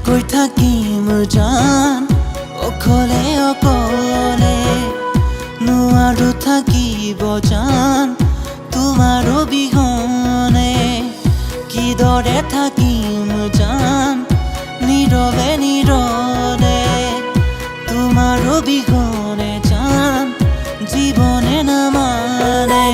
কৈ থাকিম জান অকলে অকলে নোৱাৰো থাকিব জান তোমাৰ অবিহনে কিদৰে থাকিম জান নীৰৱে নীৰৱে তোমাৰ অবিহনে জান জীৱনে নামানে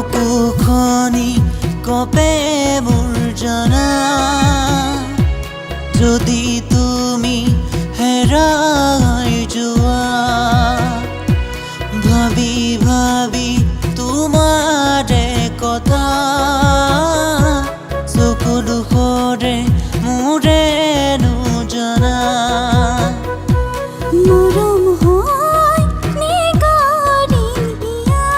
বুকুখনি কপে মোৰ জানা যদি তুমি হেৰাই যোৱা ভাবি ভাবি তোমাৰে কথা চকু দুখৰে মোৰে নুজনা মৰম হয় নিগাৰিন হিয়া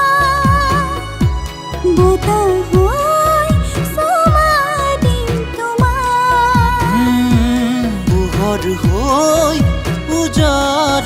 বতাহ হয় সমাদিন তোমাৰ পোহৰ হৈ উজ্বল